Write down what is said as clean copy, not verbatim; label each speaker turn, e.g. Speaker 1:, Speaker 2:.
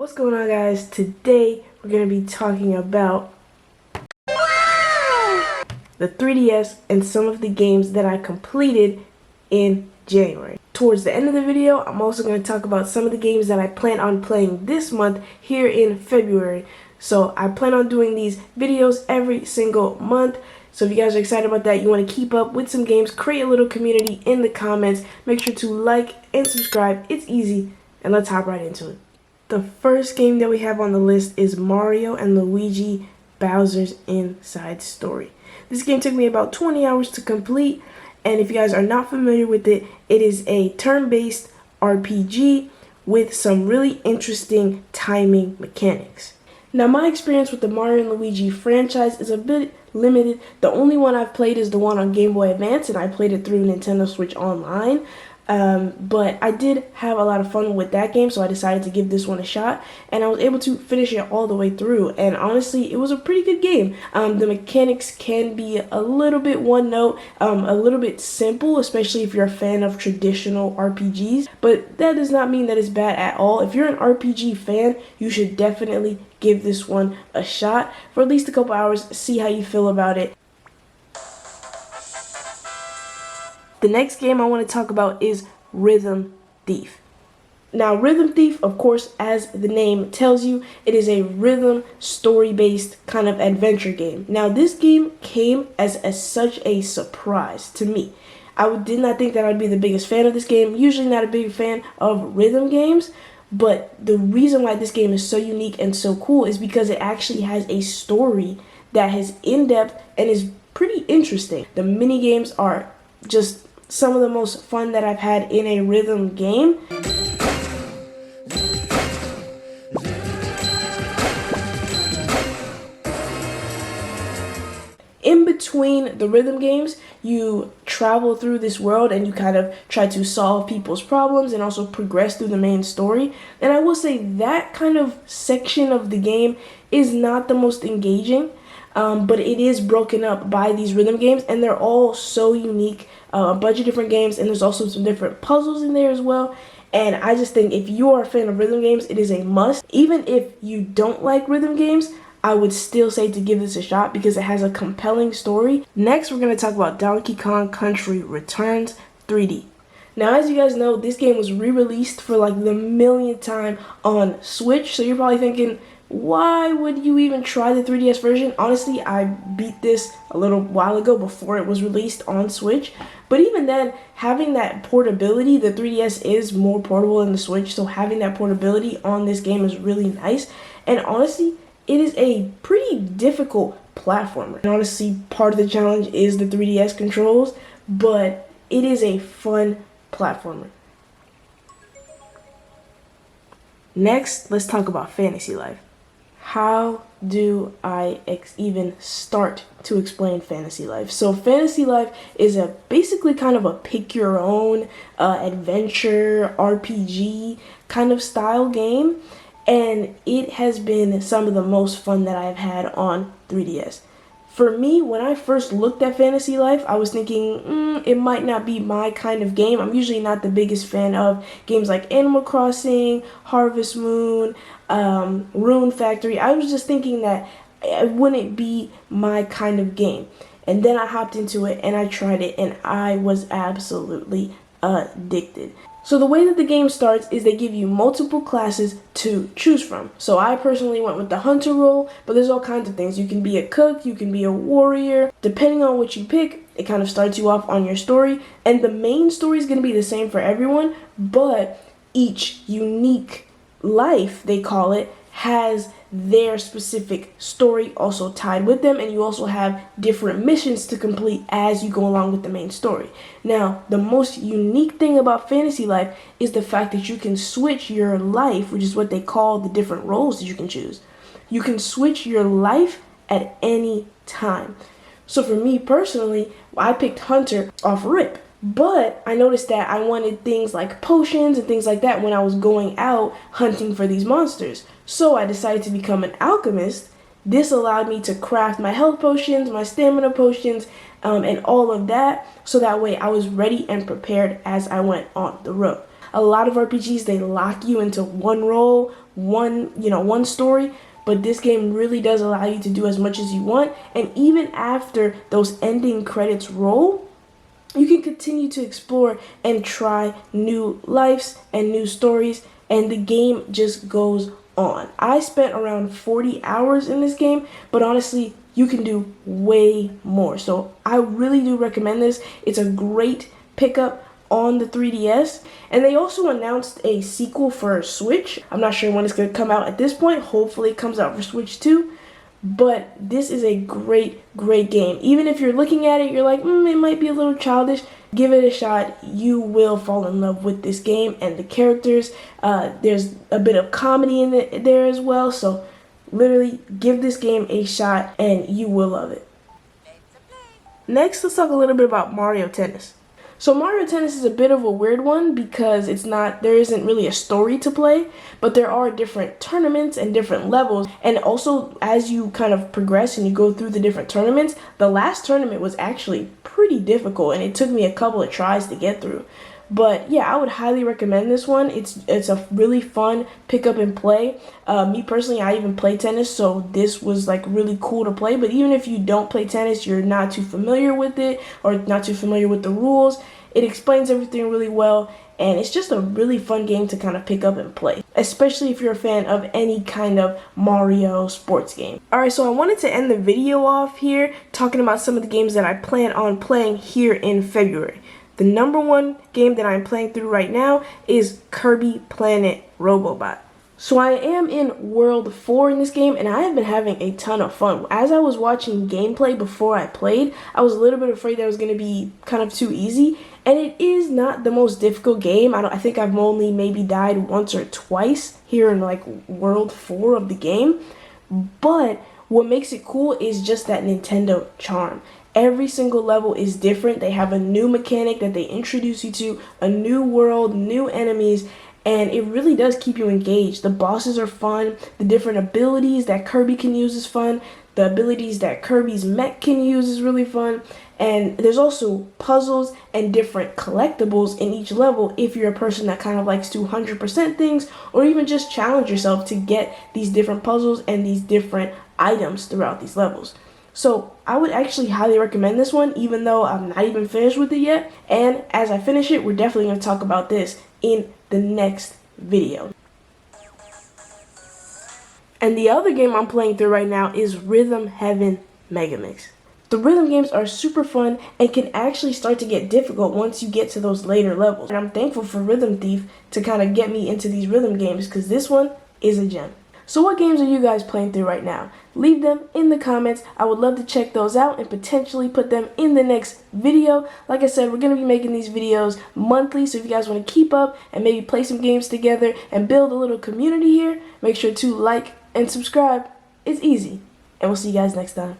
Speaker 1: What's going on, guys? Today we're going to be talking about the 3DS and some of the games that I completed in January. Towards the end of the video, I'm also going to talk about some of the games that I plan on playing this month here in February. So I plan on doing these videos every single month. So if you guys are excited about that, you want to keep up with some games, create a little community in the comments. Make sure to like and subscribe. It's easy, and let's hop right into it. The first game that we have on the list is Mario and Luigi Bowser's Inside Story. This game took me about 20 hours to complete, and if you guys are not familiar with it, it is a turn-based RPG with some really interesting timing mechanics. Now, my experience with the Mario and Luigi franchise is a bit limited. The only one I've played is the one on Game Boy Advance, and I played it through Nintendo Switch Online. But I did have a lot of fun with that game, so I decided to give this one a shot, and I was able to finish it all the way through, and honestly, it was a pretty good game. The mechanics can be a little bit one note, a little bit simple, especially if you're a fan of traditional RPGs, but that does not mean that it's bad at all. If you're an RPG fan, you should definitely give this one a shot for at least a couple hours, see how you feel about it. The next game I want to talk about is Rhythm Thief. Now, Rhythm Thief, of course, as the name tells you, it is a rhythm story-based kind of adventure game. Now, this game came as such a surprise to me. I did not think that I'd be the biggest fan of this game. Usually not a big fan of rhythm games, but the reason why this game is so unique and so cool is because it actually has a story that is in-depth and is pretty interesting. The mini games are just some of the most fun that I've had in a rhythm game. In between the rhythm games, you travel through this world and you kind of try to solve people's problems and also progress through the main story. And I will say that kind of section of the game is not the most engaging. But it is broken up by these rhythm games, and they're all so unique. A bunch of different games, and there's also some different puzzles in there as well. And I just think if you are a fan of rhythm games, it is a must. Even if you don't like rhythm games, I would still say to give this a shot because it has a compelling story. Next, we're going to talk about Donkey Kong Country Returns 3D. Now, as you guys know, this game was re-released for like the millionth time on Switch, so you're probably thinking, why would you even try the 3DS version? Honestly, I beat this a little while ago before it was released on Switch. But even then, having that portability, the 3DS is more portable than the Switch, so having that portability on this game is really nice. And honestly, it is a pretty difficult platformer. And honestly, part of the challenge is the 3DS controls, but it is a fun platformer. Next, let's talk about Fantasy Life. How do I even start to explain Fantasy Life? So Fantasy Life is basically kind of a pick your own adventure RPG kind of style game, and it has been some of the most fun that I've had on 3DS. For me, when I first looked at Fantasy Life, I was thinking, it might not be my kind of game. I'm usually not the biggest fan of games like Animal Crossing, Harvest Moon, Rune Factory. I was just thinking that it wouldn't be my kind of game. And then I hopped into it and I tried it and I was absolutely addicted. So the way that the game starts is they give you multiple classes to choose from. So I personally went with the hunter role, but there's all kinds of things. You can be a cook, you can be a warrior. Depending on what you pick, it kind of starts you off on your story. And the main story is going to be the same for everyone, but each unique life, they call it, has their specific story also tied with them, and you also have different missions to complete as you go along with the main story. Now, the most unique thing about Fantasy Life is the fact that you can switch your life, which is what they call the different roles that you can choose. You can switch your life at any time. So for me personally, I picked Hunter off rip. But I noticed that I wanted things like potions and things like that when I was going out hunting for these monsters. So I decided to become an alchemist. This allowed me to craft my health potions, my stamina potions, and all of that. So that way I was ready and prepared as I went on the road. A lot of RPGs, they lock you into one role, one story, but this game really does allow you to do as much as you want. And even after those ending credits roll, you can continue to explore and try new lives and new stories, and the game just goes on. I spent around 40 hours in this game, but honestly, you can do way more. So I really do recommend this. It's a great pickup on the 3DS. And they also announced a sequel for Switch. I'm not sure when it's going to come out at this point. Hopefully it comes out for Switch too. But this is a great game. Even if you're looking at it, you're like, it might be a little childish. Give it a shot. You will fall in love with this game and the characters. There's a bit of comedy in there as well. So literally give this game a shot and you will love it. Next, let's talk a little bit about Mario Tennis. So Mario Tennis is a bit of a weird one because there isn't really a story to play, but there are different tournaments and different levels. And also, as you kind of progress and you go through the different tournaments, the last tournament was actually pretty difficult and it took me a couple of tries to get through. But yeah, I would highly recommend this one. It's a really fun pick up and play. Me personally, I even play tennis, so this was like really cool to play. But even if you don't play tennis, you're not too familiar with it or not too familiar with the rules, it explains everything really well. And it's just a really fun game to kind of pick up and play, especially if you're a fan of any kind of Mario sports game. Alright, so I wanted to end the video off here talking about some of the games that I plan on playing here in February. The number one game that I'm playing through right now is Kirby Planet Robobot. So I am in World 4 in this game, and I have been having a ton of fun. As I was watching gameplay before I played, I was a little bit afraid that it was going to be kind of too easy, and it is not the most difficult game. I think I've only maybe died once or twice here in like World 4 of the game, but what makes it cool is just that Nintendo charm. Every single level is different. They have a new mechanic that they introduce you to, a new world, new enemies, and it really does keep you engaged. The bosses are fun. The different abilities that Kirby can use is fun. The abilities that Kirby's mech can use is really fun. And there's also puzzles and different collectibles in each level if you're a person that kind of likes to 100% things or even just challenge yourself to get these different puzzles and these different items throughout these levels. So I would actually highly recommend this one, even though I'm not even finished with it yet. And as I finish it, we're definitely going to talk about this in the next video. And the other game I'm playing through right now is Rhythm Heaven Megamix. The rhythm games are super fun and can actually start to get difficult once you get to those later levels. And I'm thankful for Rhythm Thief to kind of get me into these rhythm games because this one is a gem. So what games are you guys playing through right now? Leave them in the comments. I would love to check those out and potentially put them in the next video. Like I said, we're going to be making these videos monthly, so if you guys want to keep up and maybe play some games together and build a little community here, make sure to like and subscribe. It's easy. And we'll see you guys next time.